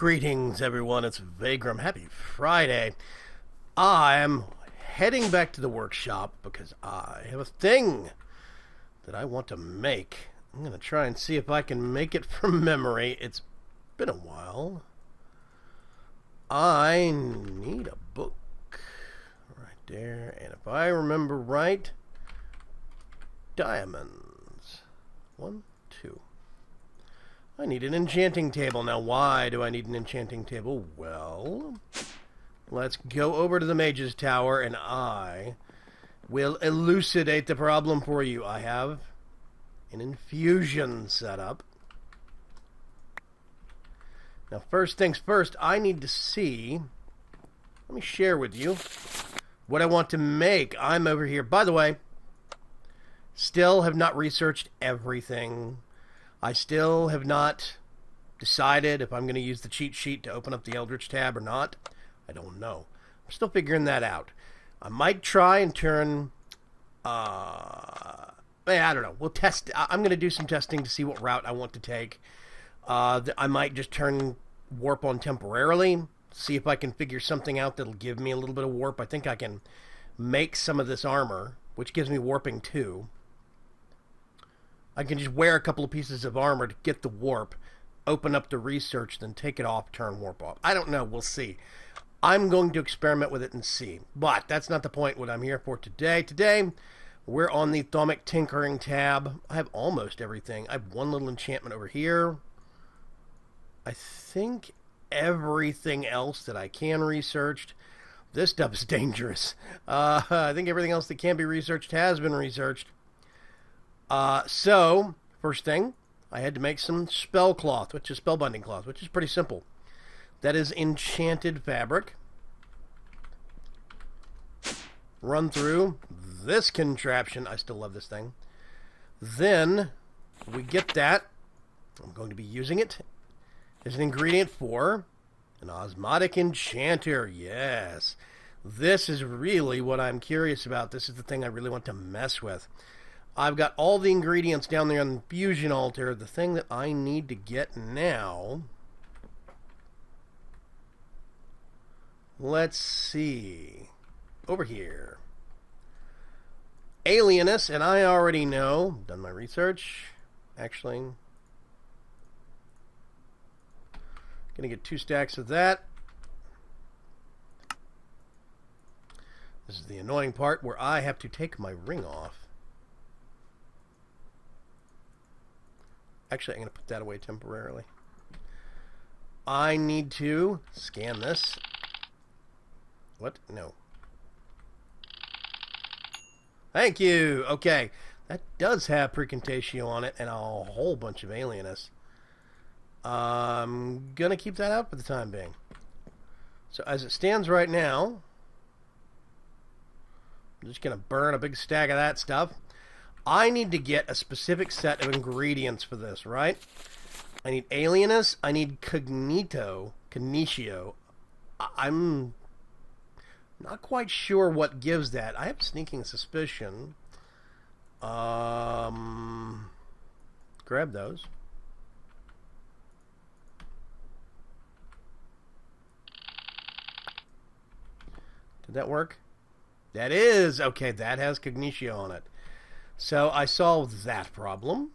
Greetings, everyone. It's Vaygrim. Happy Friday. I'm heading back to the workshop because I have a thing that I want to make. I'm going to try and see if I can make it from memory. It's been a while. I need a book right there. And if I remember right, diamonds. 1, 2. I need an enchanting table. Now, why do I need an enchanting table? Well, let's go over to the Mage's Tower, and I will elucidate the problem for you. I have an infusion set up. Now, first things first, I need to see... Let me share with you what I want to make. I'm over here. By the way, still have not researched everything. I still have not decided if I'm going to use the cheat sheet to open up the Eldritch tab or not. I don't know. I'm still figuring that out. I might try and turn... I don't know. We'll test. I'm going to do some testing to see what route I want to take. I might just turn warp on temporarily. See if I can figure something out that'll give me a little bit of warp. I think I can make some of this armor, which gives me warping too. I can just wear a couple of pieces of armor to get the warp, open up the research, then take it off, turn warp off. I don't know. We'll see. I'm going to experiment with it and see. But that's not the point what I'm here for today. Today, we're on the Thaumic Tinkering tab. I have almost everything. I have one little enchantment over here. I think everything else that I can research. This stuff is dangerous. I think everything else that can be researched has been researched. So, first thing, I had to make some spell cloth, which is spellbinding cloth, which is pretty simple. That is enchanted fabric. Run through this contraption. I still love this thing. Then, we get that. I'm going to be using it as an ingredient for an osmotic enchanter. Yes. This is really what I'm curious about. This is the thing I really want to mess with. I've got all the ingredients down there on the infusion altar. The thing that I need to get now... Let's see. Over here. Alienus, and I already know. Done my research. Actually. Gonna get 2 stacks of that. This is the annoying part where I have to take my ring off. Actually, I'm going to put that away temporarily. I need to scan this. What? No. Thank you. Okay. That does have Precontatio on it and a whole bunch of Alienus. I'm going to keep that out for the time being. So as it stands right now, I'm just going to burn a big stack of that stuff. I need to get a specific set of ingredients for this, right? I need Alienus. I need Cognitio. I'm not quite sure what gives that. I have a sneaking suspicion. Grab those. Did that work? That is. Okay, that has Cognitio on it. So I solved that problem.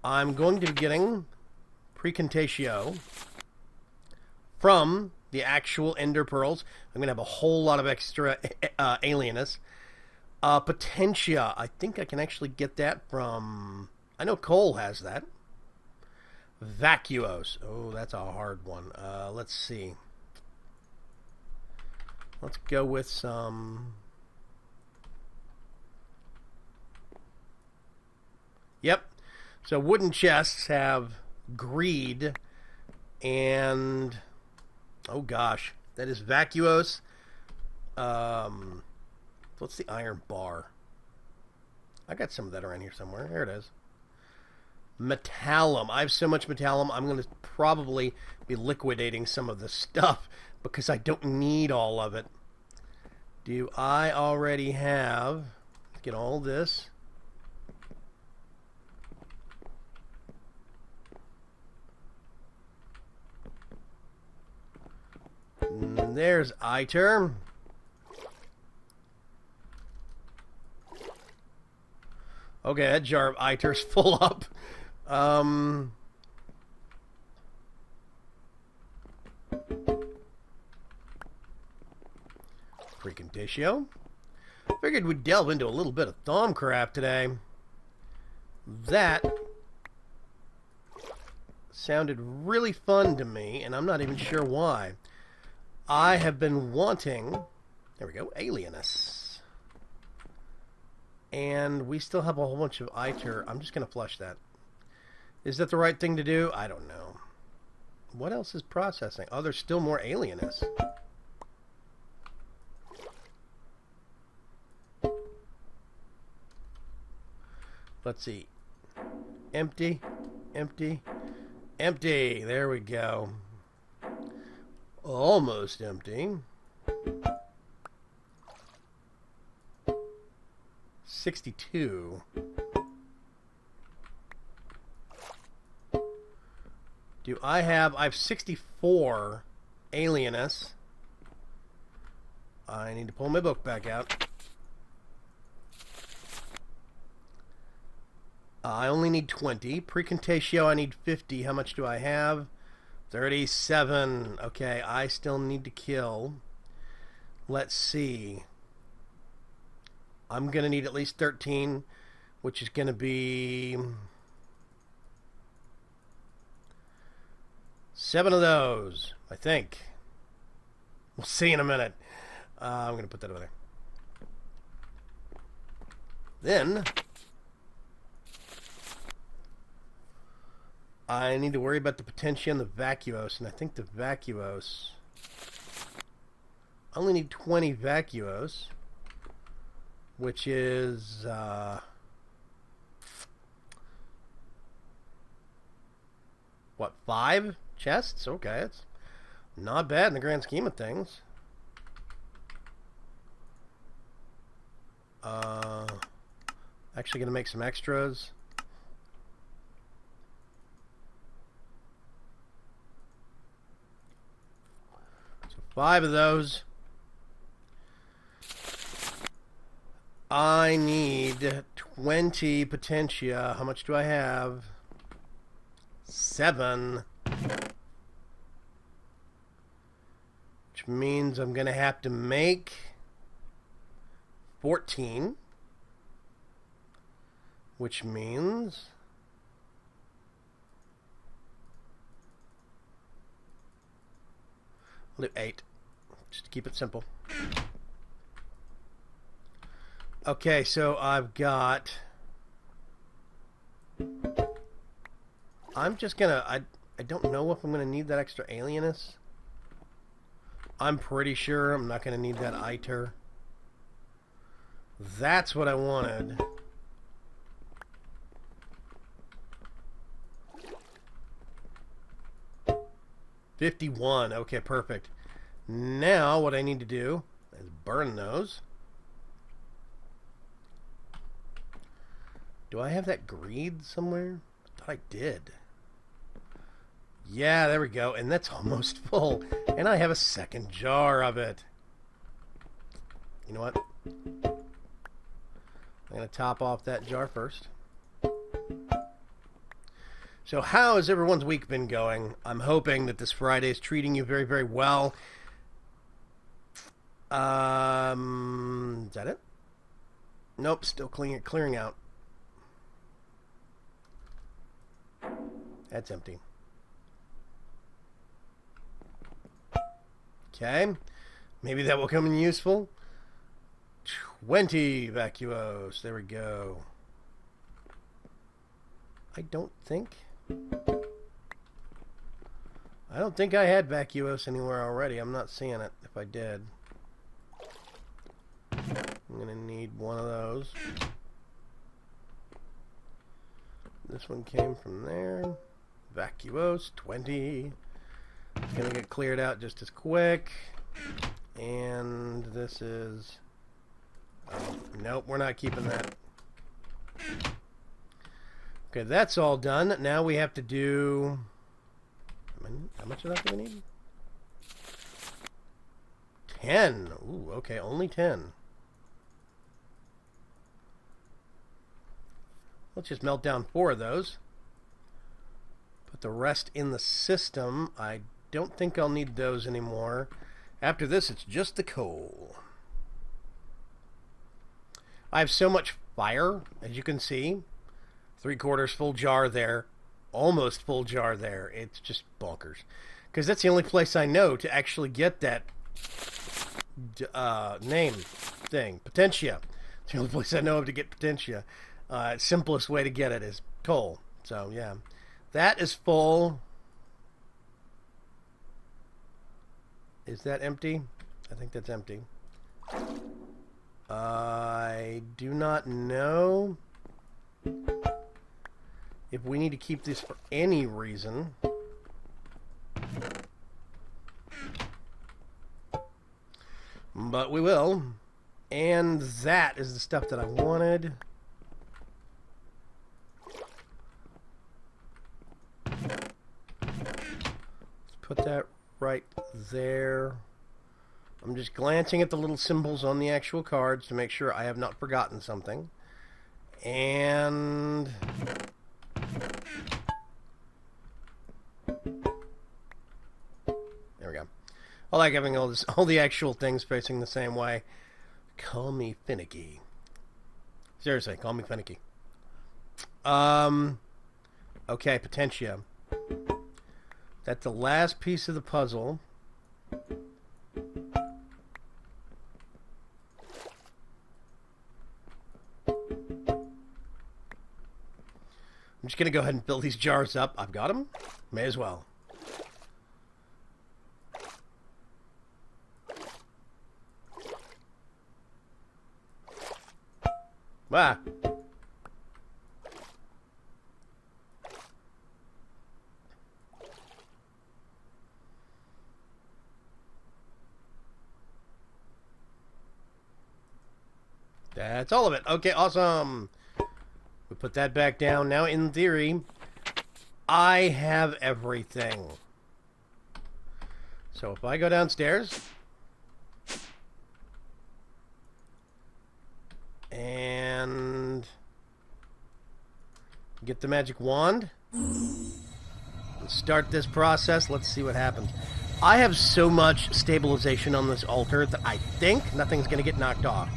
I'm going to be getting Precontatio from the actual Ender Pearls. I'm going to have a whole lot of extra Alienus. Potentia. I think I can actually get that from... I know Cole has that. Vacuos. Oh, that's a hard one. Let's see. Let's go with some... Yep. So wooden chests have greed and... Oh gosh. That is vacuos. What's the iron bar? I got some of that around here somewhere. There it is. Metallum. I have so much metallum, I'm going to probably be liquidating some of the stuff because I don't need all of it. Do I already have... Let's get all this. There's ITER. Okay, that jar of ITER's full up. Precondicio. Figured we'd delve into a little bit of Thaumcraft today. That sounded really fun to me, and I'm not even sure why. I have been wanting... There we go, Alienus. And we still have a whole bunch of ITER. I'm just going to flush that. Is that the right thing to do? I don't know. What else is processing? Oh, there's still more Alienus. Let's see. Empty, empty, empty. There we go. Almost empty. 62. I have 64 Alienus. I need to pull my book back out. I only need 20. Precontatio, I need 50. How much do I have? 37. Okay, I still need to kill. Let's see. I'm going to need at least 13, which is going to be 7 of those, I think. We'll see in a minute. I'm going to put that over there. Then I need to worry about the Potentia and the Vacuos, and I think the Vacuos... I only need 20 Vacuos, which is... what, 5 chests? Okay, it's not bad in the grand scheme of things. Actually going to make some extras. So 5 of those. I need 20 Potentia. How much do I have? 7. Which means I'm going to have to make 14. Which means I'll do 8. Just to keep it simple. Okay, so I've got... I'm just gonna... I don't know if I'm gonna need that extra Alienus. I'm pretty sure I'm not gonna need that ITER. That's what I wanted. $51. Okay, perfect. Now what I need to do is burn those. Do I have that greed somewhere? I thought I did. Yeah, there we go. And that's almost full. And I have a second jar of it. You know what? I'm going to top off that jar first. So how has everyone's week been going? I'm hoping that this Friday is treating you very, very well. Is that it? Nope, still clearing out. That's empty. Okay. Maybe that will come in useful. 20 Vacuos. There we go. I don't think I had Vacuos anywhere already. I'm not seeing it. If I did, I'm going to need one of those. This one came from there. Vacuos, 20. It's going to get cleared out just as quick. And this is... oh, nope, we're not keeping that. Okay, that's all done. Now we have to do... how much of that do we need? 10. Ooh, okay, only 10. Let's just melt down 4 of those. Put the rest in the system. I don't think I'll need those anymore. After this, it's just the coal. I have so much fire, as you can see. 3/4 full jar there. Almost full jar there. It's just bonkers. Because that's the only place I know to actually get that name thing. Potentia. It's the only place I know of to get Potentia. Simplest way to get it is coal. So, yeah. That is full. Is that empty? I think that's empty. I do not know if we need to keep this for any reason. But we will. And that is the stuff that I wanted. Let's put that right there. I'm just glancing at the little symbols on the actual cards to make sure I have not forgotten something. And there we go. I like having all the actual things facing the same way. Call me finicky. Seriously, call me finicky. Okay, Potentia. That's the last piece of the puzzle. I'm just going to go ahead and fill these jars up. I've got them. May as well. Ah. That's all of it. Okay, awesome. We put that back down. Now, in theory, I have everything. So if I go downstairs and get the magic wand and start this process, let's see what happens. I have so much stabilization on this altar that I think nothing's going to get knocked off.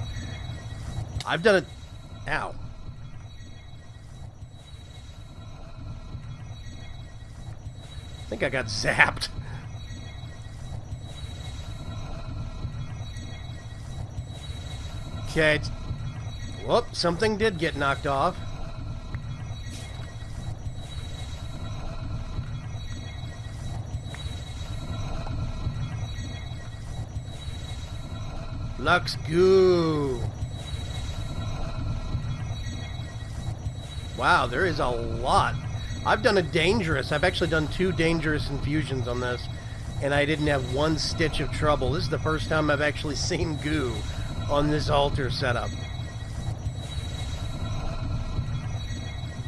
I've done it. Ow. I think I got zapped. Okay. Whoop, something did get knocked off. Lux goo. Wow, there is a lot. I've done a dangerous. I've actually done 2 dangerous infusions on this, and I didn't have 1 stitch of trouble. This is the first time I've actually seen goo on this altar setup.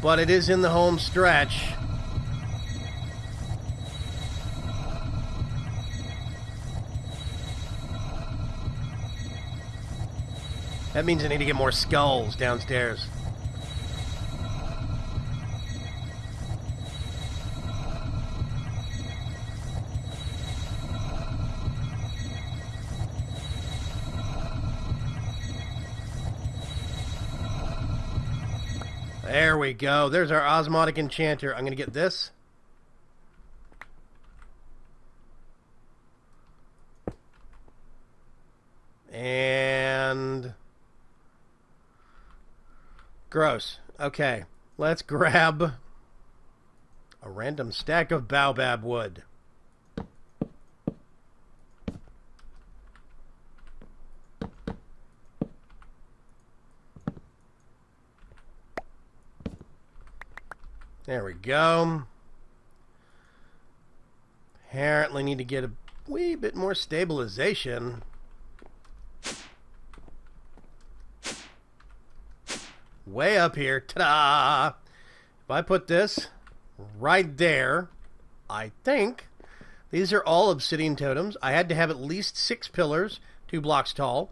But it is in the home stretch. That means I need to get more skulls downstairs. There we go. There's our Osmotic enchanter. I'm going to get this. And gross. Okay. Let's grab a random stack of baobab wood. There we go. Apparently need to get a wee bit more stabilization. Way up here. Ta-da! If I put this right there, I think these are all obsidian totems. I had to have at least 6 pillars, 2 blocks tall.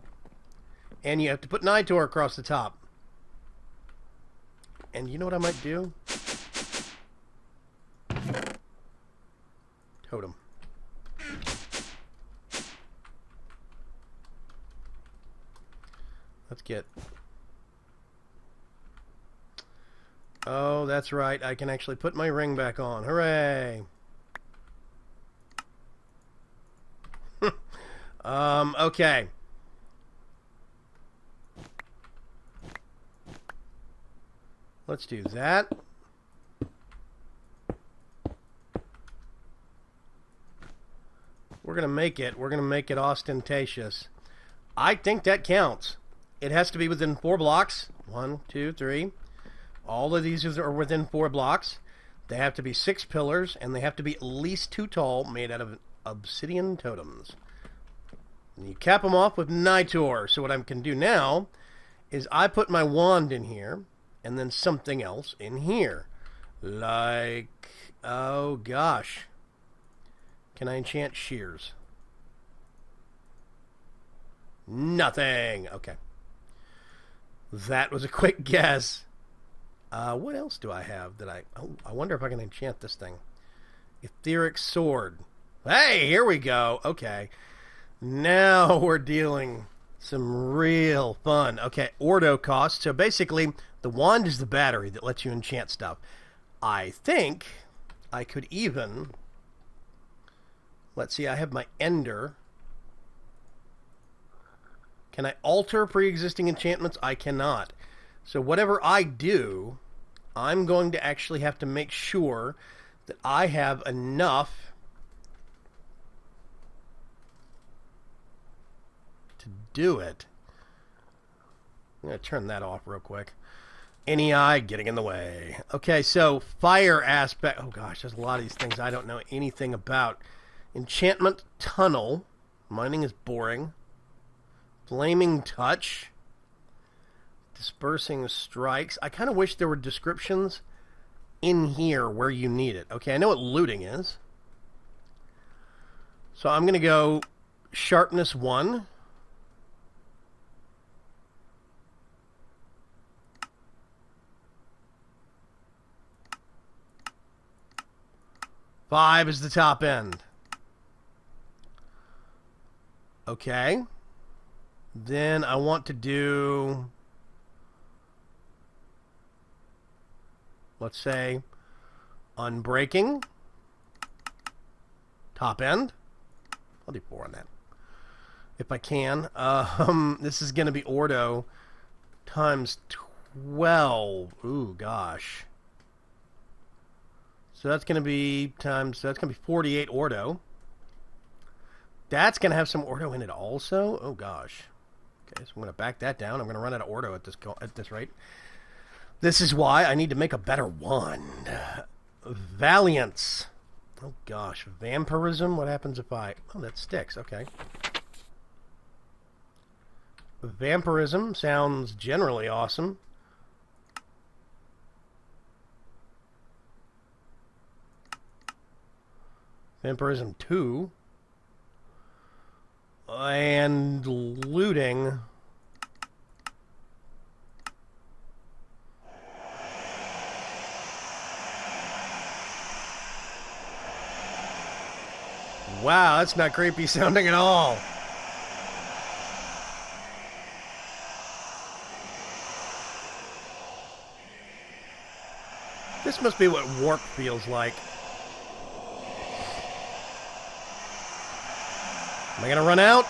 And you have to put Nitor across the top. And you know what I might do? Totem. Let's get... Oh, that's right. I can actually put my ring back on. Hooray! Okay. Let's do that. We're going to make it ostentatious. I think that counts. It has to be within 4 blocks. 1, 2, 3. All of these are within 4 blocks. They have to be 6 pillars, and they have to be at least 2 tall, made out of obsidian totems. And you cap them off with Nitor. So what I can do now is I put my wand in here, and then something else in here. Like, oh gosh. Can I enchant shears? Nothing. Okay. That was a quick guess. What else do I have that oh, I wonder if I can enchant this thing. Etheric sword. Hey, here we go. Okay. Now we're dealing some real fun. Okay, Ordo cost. So basically, the wand is the battery that lets you enchant stuff. I think I could even... Let's see, I have my Ender. Can I alter pre-existing enchantments? I cannot. So whatever I do, I'm going to actually have to make sure that I have enough to do it. I'm going to turn that off real quick. NEI getting in the way. Okay, so fire aspect. Oh gosh, there's a lot of these things I don't know anything about. Enchantment tunnel. Mining is boring. Flaming touch. Dispersing strikes. I kind of wish there were descriptions in here where you need it. Okay, I know what looting is. So I'm going to go sharpness 1. Five is the top end. Okay. Then I want to do, let's say, unbreaking. Top end. I'll do 4 on that. If I can. This is going to be Ordo times 12. Ooh, gosh. So that's going to be so that's going to be 48 Ordo. That's going to have some Ordo in it also. Oh, gosh. Okay, so I'm going to back that down. I'm going to run out of Ordo at this rate. This is why I need to make a better wand. Valiance. Oh, gosh. Vampirism? What happens if I... Oh, that sticks. Okay. Vampirism sounds generally awesome. Vampirism 2. And looting. Wow, that's not creepy sounding at all. This must be what warp feels like. Am I going to run out?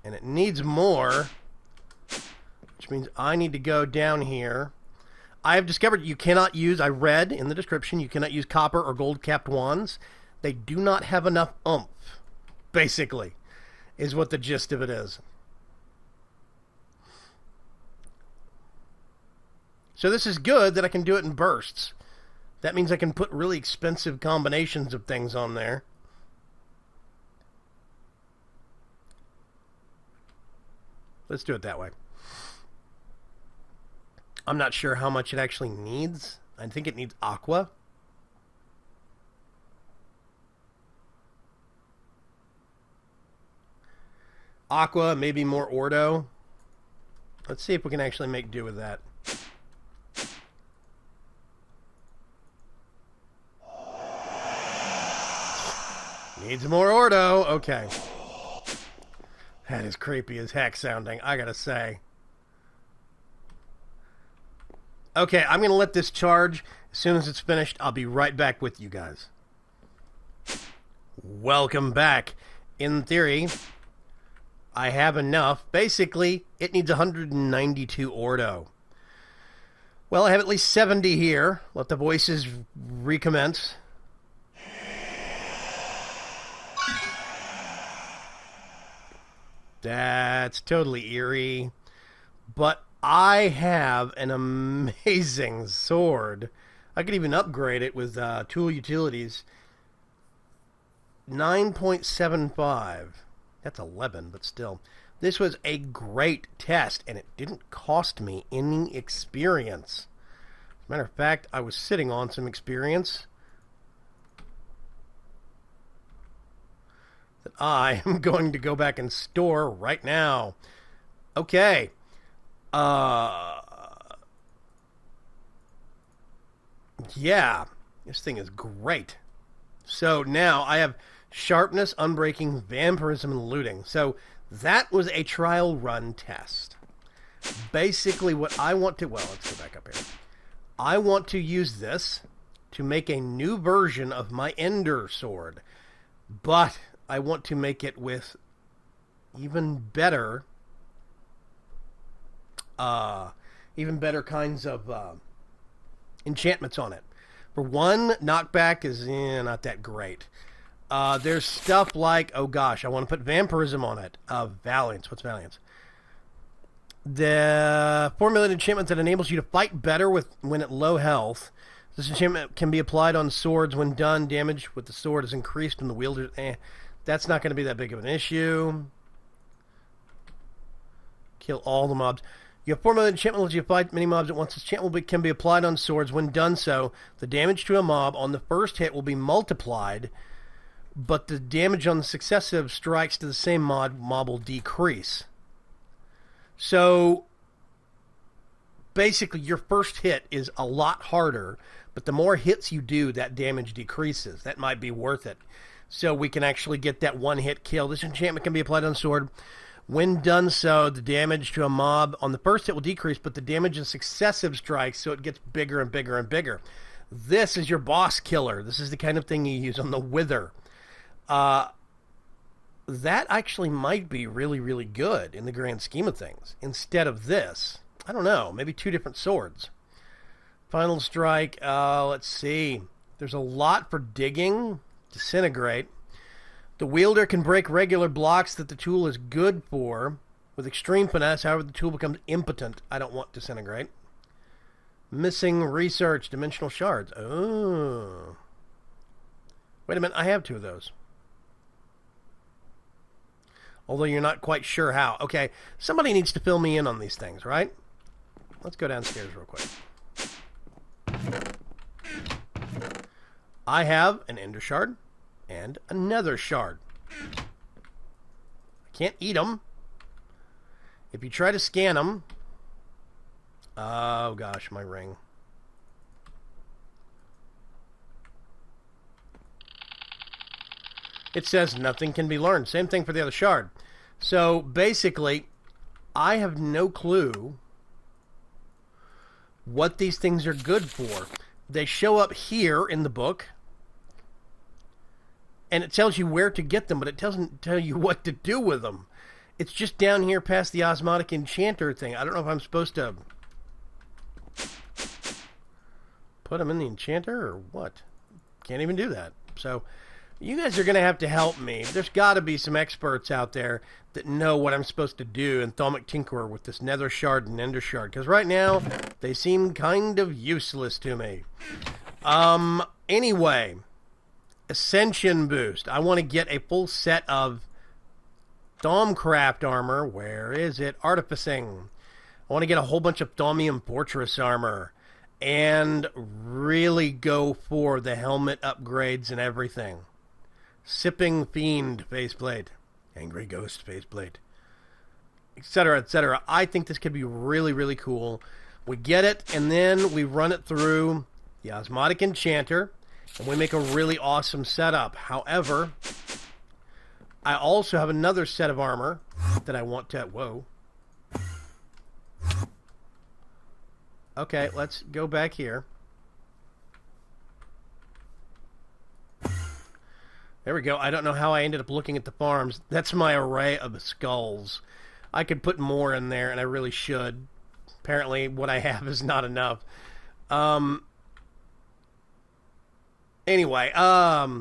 And it needs more, which means I need to go down here. I have discovered you cannot use, I read in the description, you cannot use copper or gold-capped wands. They do not have enough oomph, basically, is what the gist of it is. So this is good that I can do it in bursts. That means I can put really expensive combinations of things on there. Let's do it that way. I'm not sure how much it actually needs. I think it needs aqua. Aqua, maybe more Ordo. Let's see if we can actually make do with that. Needs more Ordo. Okay. That is creepy as heck sounding, I gotta say. Okay, I'm gonna let this charge. As soon as it's finished, I'll be right back with you guys. Welcome back. In theory, I have enough. Basically, it needs 192 Ordo. Well, I have at least 70 here. Let the voices recommence. That's totally eerie. But I have an amazing sword. I could even upgrade it with tool utilities. 9.75. That's 11, but still. This was a great test, and it didn't cost me any experience. As a matter of fact, I was sitting on some experience that I am going to go back and store right now. Okay. Yeah. This thing is great. So now I have sharpness, unbreaking, vampirism, and looting. So that was a trial run test. Basically what I want to... Well, let's go back up here. I want to use this to make a new version of my Ender sword. But I want to make it with even better... kinds of enchantments on it. For one, knockback is not that great. There's stuff like, oh gosh, I want to put vampirism on it. Valiance. What's Valiance? The formulated enchantment that enables you to fight better when at low health. This enchantment can be applied on swords. When done, damage with the sword is increased when the wielder... that's not going to be that big of an issue. Kill all the mobs. You have formulated enchantment lets you fight many mobs at once. This enchantment can be applied on swords. When done so, the damage to a mob on the first hit will be multiplied, but the damage on the successive strikes to the same mob will decrease. So, basically, your first hit is a lot harder, but the more hits you do, that damage decreases. That might be worth it. So we can actually get that one-hit kill. This enchantment can be applied on sword. When done so, the damage to a mob on the first hit will decrease, but the damage in successive strikes, so it gets bigger and bigger and bigger. This is your boss killer. This is the kind of thing you use on the Wither. That actually might be really, really good in the grand scheme of things. Instead of this, I don't know, maybe two different swords. Final strike, let's see. There's a lot for digging. Disintegrate. The wielder can break regular blocks that the tool is good for with extreme finesse. However, the tool becomes impotent. I don't want disintegrate. Missing research. Dimensional shards. Oh. Wait a minute. I have two of those. Although you're not quite sure how. Okay. Somebody needs to fill me in on these things, right? Let's go downstairs real quick. I have an Ender shard. And another shard. I can't eat them. If you try to scan them... Oh gosh, my ring. It says nothing can be learned. Same thing for the other shard. So basically, I have no clue what these things are good for. They show up here in the book. And it tells you where to get them, but it doesn't tell you what to do with them. It's just down here past the Osmotic enchanter thing. I don't know if I'm supposed to put them in the enchanter or what. Can't even do that. So you guys are going to have to help me. There's got to be some experts out there that know what I'm supposed to do in Thaumic Tinkerer with this Nether Shard and Ender Shard. Because right now, they seem kind of useless to me. Anyway... Ascension boost. I want to get a full set of Thaumcraft armor. Where is it? Artificing. I want to get a whole bunch of Thaumium Fortress armor. And really go for the helmet upgrades and everything. Sipping Fiend faceplate. Angry Ghost faceplate. etc., etc. I think this could be really, really cool. We get it, and then we run it through the Osmotic Enchanter, and we make a really awesome setup. However, I also have another set of armor that I want to... Whoa. Okay, let's go back here. There we go. I don't know how I ended up looking at the farms. That's my array of skulls. I could put more in there, and I really should. Apparently, what I have is not enough. Anyway, I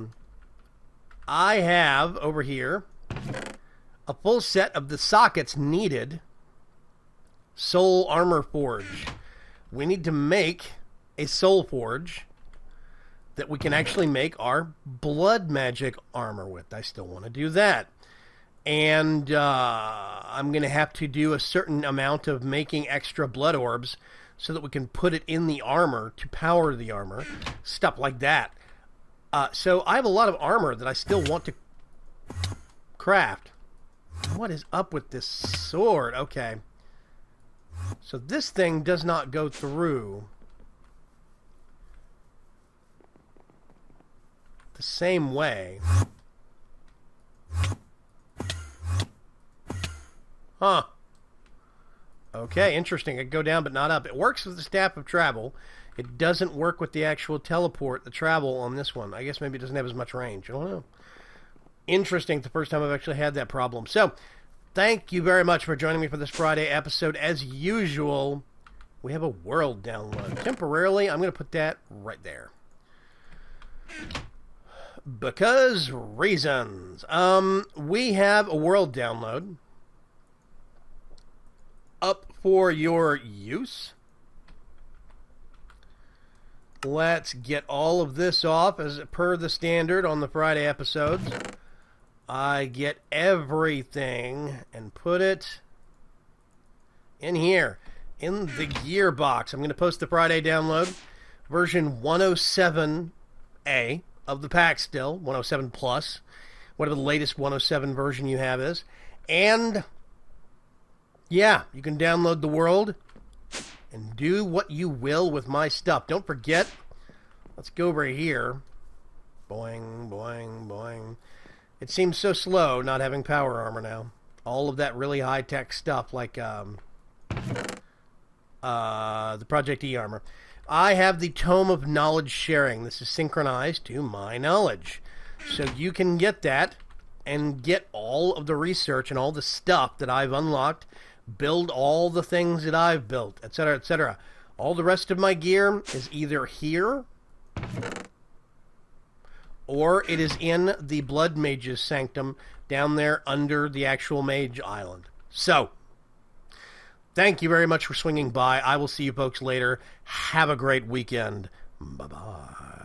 have, over here, a full set of the sockets needed. Soul Armor Forge. We need to make a Soul Forge that we can actually make our blood magic armor with. I still want to do that. And I'm going to have to do a certain amount of making extra blood orbs so that we can put it in the armor to power the armor. Stuff like that. So I have a lot of armor that I still want to craft. What is up with this sword? Okay. So this thing does not go through the same way. Huh. Okay, interesting. It go down but not up. It works with the Staff of Travel. It doesn't work with the actual teleport, the travel on this one. I guess maybe it doesn't have as much range. I don't know. Interesting. The first time I've actually had that problem. So, thank you very much for joining me for this Friday episode. As usual, we have a world download. Temporarily, I'm going to put that right there. Because reasons. We have a world download up for your use. Let's get all of this off as per the standard on the Friday episodes. I get everything and put it in here in the gearbox. I'm going to post the Friday download version 107A of the pack still, 107 plus, whatever the latest 107 version you have is. And yeah, you can download the world and do what you will with my stuff. Don't forget, let's go over here. Boing, boing, boing. It seems so slow not having power armor now. All of that really high-tech stuff like the Project E armor. I have the Tome of Knowledge Sharing. This is synchronized to my knowledge. So you can get that and get all of the research and all the stuff that I've unlocked, build all the things that I've built, etc., etc. All the rest of my gear is either here or it is in the Blood Mage's Sanctum down there under the actual Mage Island. So, thank you very much for swinging by. I will see you folks later. Have a great weekend. Bye-bye.